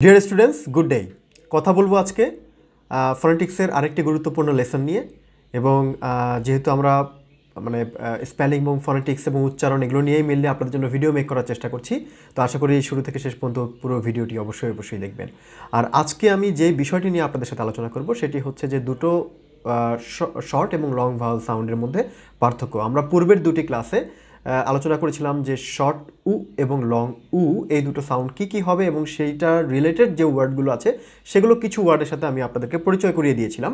Dear students, good day. কথা বলবো আজকে ফনেটিক্সের আরেকটি গুরুত্বপূর্ণ লেসন নিয়ে। এবং যেহেতু আমরা মানে স্পেলিং এবং ফনেটিক্স এবং উচ্চারণ এগুলো নিয়েই মেনলি আপনাদের জন্য ভিডিও মেক করার চেষ্টা করছি, তো আশা করি শুরু থেকে শেষ পর্যন্ত পুরো ভিডিওটি অবশ্যই দেখবেন। আর আজকে আমি যে বিষয়টি নিয়ে আপনাদের সাথে আলোচনা করব সেটি হচ্ছে যে দুটো শর্ট এবং লং ভাওয়েল সাউন্ডের মধ্যে পার্থক্য। আমরা পূর্বের দুটি ক্লাসে আলোচনা করেছিলাম যে শর্ট উ এবং লং উ এই দুটো সাউন্ড কী হবে এবং সেইটা রিলেটেড যে ওয়ার্ডগুলো আছে সেগুলো কিছু ওয়ার্ডের সাথে আমি আপনাদেরকে পরিচয় করিয়ে দিয়েছিলাম।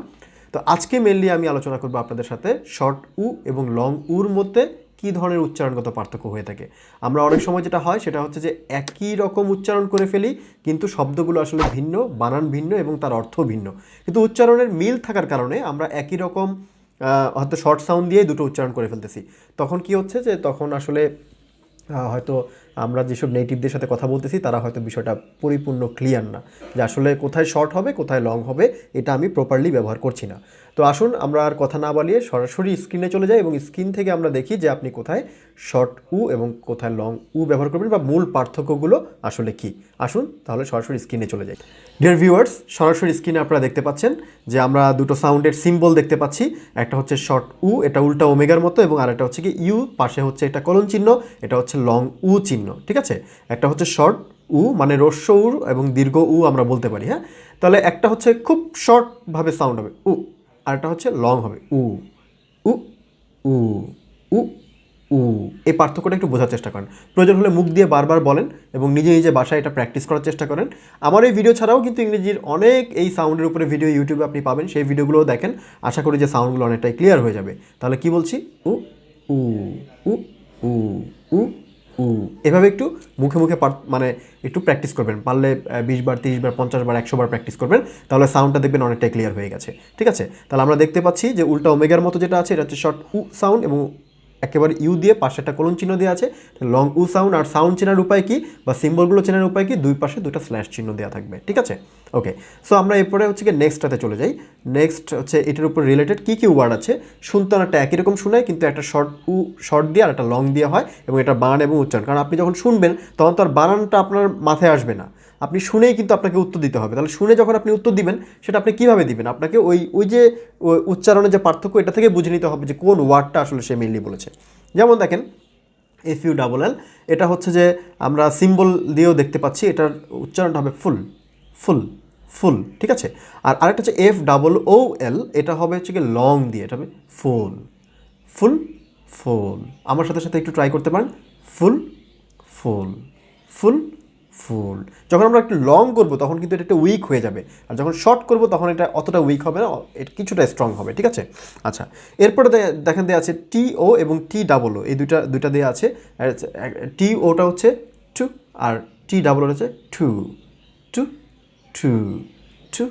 তো আজকে মেনলি আমি আলোচনা করব আপনাদের সাথে শর্ট উ এবং লং উর মধ্যে কী ধরনের উচ্চারণগত পার্থক্য হয়ে থাকে। আমরা অনেক সময় যেটা হয় সেটা হচ্ছে যে একই রকম উচ্চারণ করে ফেলি, কিন্তু শব্দগুলো আসলে ভিন্ন, বানান ভিন্ন এবং তার অর্থ ভিন্ন, কিন্তু উচ্চারণের মিল থাকার কারণে আমরা একই রকম হয়তো শর্ট সাউন্ড দিয়ে দুটো উচ্চারণ করে ফেলতেছি। তখন কি হচ্ছে যে তখন আসলে হয়তো আমরা যেসব নেটিভদের সাথে কথা বলতেছি তারা হয়তো বিষয়টা পরিপূর্ণ ক্লিয়ার না, যে আসলে কোথায় শর্ট হবে কোথায় লং হবে এটা আমি প্রপারলি ব্যবহার করছি না। তো আসুন আমরা আর কথা না বাড়িয়ে সরাসরি স্ক্রিনে চলে যাই এবং স্ক্রিন থেকে আমরা দেখি যে আপনি কোথায় শর্ট উ এবং কোথায় লং উ ব্যবহার করবেন বা মূল পার্থক্যগুলো আসলে কি। আসুন তাহলে সরাসরি স্ক্রিনে চলে যাই। ডিয়ার ভিউয়ার্স, সরাসরি স্ক্রিনে আপনারা দেখতে পাচ্ছেন যে আমরা দুটো সাউন্ডের সিম্বল দেখতে পাচ্ছি। একটা হচ্ছে শর্ট উ, এটা উল্টা ওমেগার মতো, এবং আরেকটা হচ্ছে কি ইউ, পাশে হচ্ছে এটা কোলন চিহ্ন, এটা হচ্ছে লং উ চিহ্ন। ঠিক আছে, একটা হচ্ছে শর্ট উ মানে রস্য উ এবং দীর্ঘ উ আমরা বলতে পারি। হ্যাঁ, তাহলে একটা হচ্ছে খুব শর্টভাবে সাউন্ড হবে উ, আর একটা হচ্ছে লং হবে উ উ উ উ উ। এই পার্থক্যটা একটু বোঝার চেষ্টা করেন, প্রয়োজন হলে মুখ দিয়ে বারবার বলেন এবং নিজে নিজে বাসায় এটা প্র্যাকটিস করার চেষ্টা করেন। আমার এই ভিডিও ছাড়াও কিন্তু ইংরেজির অনেক এই সাউন্ডের উপরে ভিডিও ইউটিউবে আপনি পাবেন, সেই ভিডিওগুলোও দেখেন। আশা করি যে সাউন্ডগুলো অনেকটাই ক্লিয়ার হয়ে যাবে। তাহলে কি বলছি, উ উ উ উ উ উ, এভাবে একটু মুখে মুখে মানে একটু প্র্যাকটিস করবেন, পারলে 20 বার 30 বার 50 বার 100 বার প্র্যাকটিস করবেন, তাহলে সাউন্ডটা দেখবেন অনেকটাই ক্লিয়ার হয়ে গেছে। ঠিক আছে, তাহলে আমরা দেখতে পাচ্ছি যে উল্টা ওমেগার মতো যেটা আছে এটা হচ্ছে শর্ট উ সাউন্ড, এবং একেবারে ইউ দিয়ে পাশে একটা কোলন চিহ্ন দেওয়া আছে লং উ সাউন্ড। আর সাউন্ড চেনার উপায় কি বা সিম্বলগুলো চেনার উপায় কি, দুই পাশে দুটো স্ল্যাশ চিহ্ন দেওয়া থাকবে। ঠিক আছে, ওকে। সো আমরা এরপরে হচ্ছে কি নেক্সটটাতে চলে যাই। নেক্সট হচ্ছে এটার উপর রিলেটেড কী কী ওয়ার্ড আছে। শুনতে অনেকটা একই রকম শোনায়, কিন্তু একটা শর্ট দিয়ে আর একটা লং দিয়ে হয়, এবং এটা বানান এবং উচ্চারণ। কারণ আপনি যখন শুনবেন তখন তো আর বানানটা আপনার মাথায় আসবে না, আপনি শুনেই কিন্তু আপনাকে উত্তর দিতে হবে। তাহলে শুনে যখন আপনি উত্তর দিবেন সেটা আপনি কীভাবে দিবেন, আপনাকে ওই যে উচ্চারণের যে পার্থক্য এটা থেকে বুঝে নিতে হবে যে কোন ওয়ার্ডটা আসলে সে মেনলি বলেছে। যেমন দেখেন FULL, এটা হচ্ছে যে আমরা সিম্বল দিয়েও দেখতে পাচ্ছি, এটার উচ্চারণটা হবে ফুল ফুল ফুল। ঠিক আছে, আর আরেকটা হচ্ছে FOOL, এটা হবে হচ্ছে কি লং দিয়ে, এটা হবে ফুল ফুল ফুল। আমার সাথে সাথে একটু ট্রাই করতে পারেন, ফুল ফুল ফুল ফুল। যখন আমরা একটু লং করবো তখন কিন্তু এটা একটু উইক হয়ে যাবে, আর যখন শর্ট করবো তখন এটা অতটা উইক হবে না, এটা কিছুটা স্ট্রং হবে। ঠিক আছে, আচ্ছা। এরপরে দেখেন দেওয়া আছে TO এবং TOO, এই দুইটা দেওয়া আছে। TOটা হচ্ছে টু, আর TOO হচ্ছে too too too too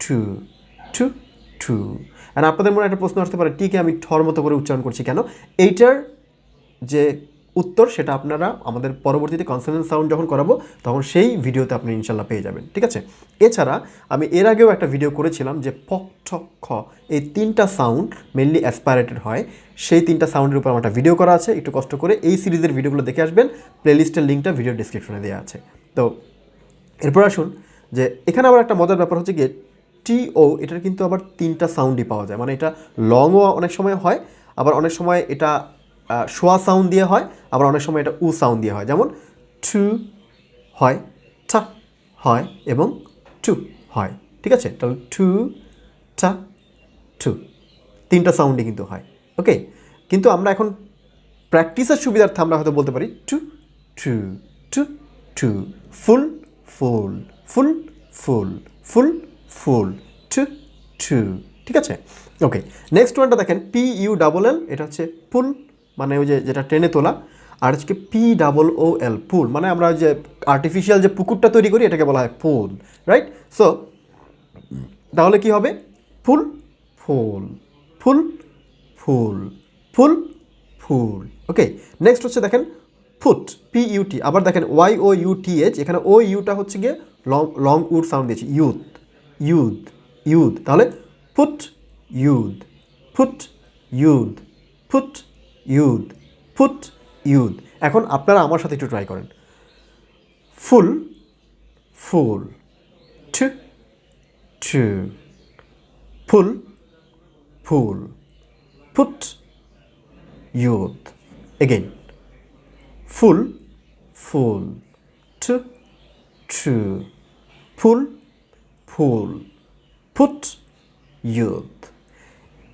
too too too. আর আপনাদের মনে একটা প্রশ্ন আসতে পারে, টিকে আমি ঠর মতো করে উচ্চারণ করছি কেন। এইটার যে উত্তর সেটা আপনারা আমাদের পরবর্তীতে কনসোনেন্ট সাউন্ড যখন করাবো তখন সেই ভিডিওতে আপনি ইনশাল্লাহ পেয়ে যাবেন। ঠিক আছে, এছাড়া আমি এর আগেও একটা ভিডিও করেছিলাম যে প ঠ খ এই তিনটা সাউন্ড মেনলি অ্যাসপাইরেটেড হয়, সেই তিনটা সাউন্ডের উপর আমার একটা ভিডিও করা আছে। একটু কষ্ট করে এই সিরিজের ভিডিওগুলো দেখে আসবেন, প্লেলিস্টের লিঙ্কটা ভিডিও ডিসক্রিপশনে দেওয়া আছে। তো এরপর আসুন যে এখানে আবার একটা মজার ব্যাপার হচ্ছে গিয়ে TO, এটার কিন্তু আবার তিনটা সাউন্ডই পাওয়া যায়, মানে এটা লংও অনেক সময় হয়, আবার অনেক সময় এটা শোয়া সাউন্ড দিয়ে হয়, আবার অনেক সময় এটা উ সাউন্ড দিয়ে হয়। যেমন টু হয়, টা হয় এবং টু হয়। ঠিক আছে, তাহলে টু টা টু তিনটা সাউন্ডই কিন্তু হয়। ওকে, কিন্তু আমরা এখন প্র্যাকটিসের সুবিধার্থে আমরা হয়তো বলতে পারি two too too too full ফুল ফুল ফুল ফুল ফুল টু টু। ঠিক আছে, ওকে। নেক্সট ওয়ানটা দেখেন PULL, এটা হচ্ছে পুল, মানে ওই যে যেটা ট্রেনে তোলা। আর হচ্ছে POOL, পুল, মানে আমরা যে আর্টিফিশিয়াল যে পুকুরটা তৈরি করি এটাকে বলা হয় পুল, রাইট। সো তাহলে কি হবে, ফুল ফুল ফুল ফুল ফুল ফুল। ওকে, নেক্সট হচ্ছে দেখেন ফুট, PUT, আবার দেখেন YOUTH, এখানে ও ইউটা হচ্ছে গিয়ে লং উড সাউন্ড দিয়েছি, ইউথ ইউথ ইউথ। তাহলে foot youth foot youth foot youth foot youth. এখন আপনারা আমার সাথে একটু ট্রাই করেন, full full too too, full full, foot youth, again full full, too too, full full, foot youth।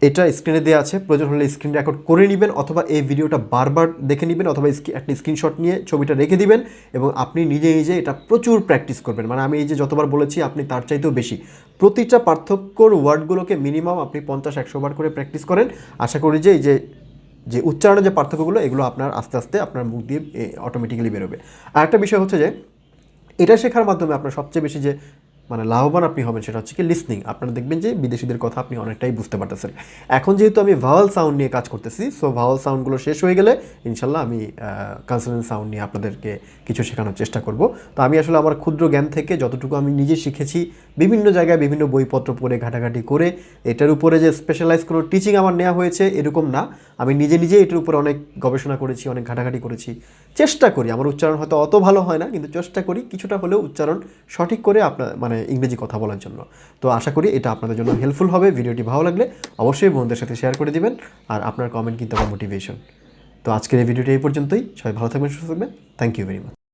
এটা স্ক্রিনে দেওয়া আছে, প্রয়োজন হলে স্ক্রিন রেকর্ড করে নেবেন অথবা এই ভিডিওটা বারবার দেখে নেবেন অথবা একটা স্ক্রিনশট নিয়ে ছবিটা রেখে দিবেন এবং আপনি নিজে নিজে এটা প্রচুর প্র্যাকটিস করবেন। মানে আমি এই যে যতবার বলেছি আপনি তার চাইতেও বেশি প্রতিটা পার্থক্যর ওয়ার্ডগুলোকে মিনিমাম আপনি 50-100 বার করে প্র্যাকটিস করেন। আশা করি যে এই যে উচ্চারণের যে পার্থক্যগুলো এগুলো আপনার আস্তে আস্তে আপনার মুখ দিয়ে অটোমেটিক্যালি বেরোবে। আর একটা বিষয় হচ্ছে যে এটা শেখার মাধ্যমে আপনার সবচেয়ে বেশি যে মানে লাভবান আপনি হবেন সেটা হচ্ছে কি লিসনিং। আপনারা দেখবেন যে বিদেশিদের কথা আপনি অনেকটাই বুঝতে পারতেছেন। এখন যেহেতু আমি ভাওয়াল সাউন্ড নিয়ে কাজ করতেছি, সো ভাওয়াল সাউন্ডগুলো শেষ হয়ে গেলে ইনশাল্লাহ আমি কনসোনেন্ট সাউন্ড নিয়ে আপনাদেরকে কিছু শেখানোর চেষ্টা করব। তো আমি আসলে আমার ক্ষুদ্র জ্ঞান থেকে যতটুকু আমি নিজে শিখেছি, বিভিন্ন জায়গায় বিভিন্ন বইপত্র পড়ে ঘাটাঘাটি করে, এটার উপরে যে স্পেশালাইজ কোনো টিচিং আমার নেওয়া হয়েছে এরকম না, আমি নিজে নিজে এটার উপরে অনেক গবেষণা করেছি, অনেক ঘাটাঘাটি করেছি। চেষ্টা করি, আমার উচ্চারণ হয়তো অত ভালো হয় না, কিন্তু চেষ্টা করি কিছুটা হলেও উচ্চারণ সঠিক করে আপনার মানে ইংরেজি কথা বলার জন্য। তো আশা করি এটা আপনাদের জন্য হেল্পফুল হবে। ভিডিওটি ভালো লাগলে অবশ্যই বন্ধুদের সাথে শেয়ার করে দিবেন, আর আপনার কমেন্ট কিন্তু আমার মোটিভেশন। তো আজকের এই ভিডিওটি এই পর্যন্তই। সবাই ভালো থাকবেন, সুস্থ থাকবেন। Thank you very much.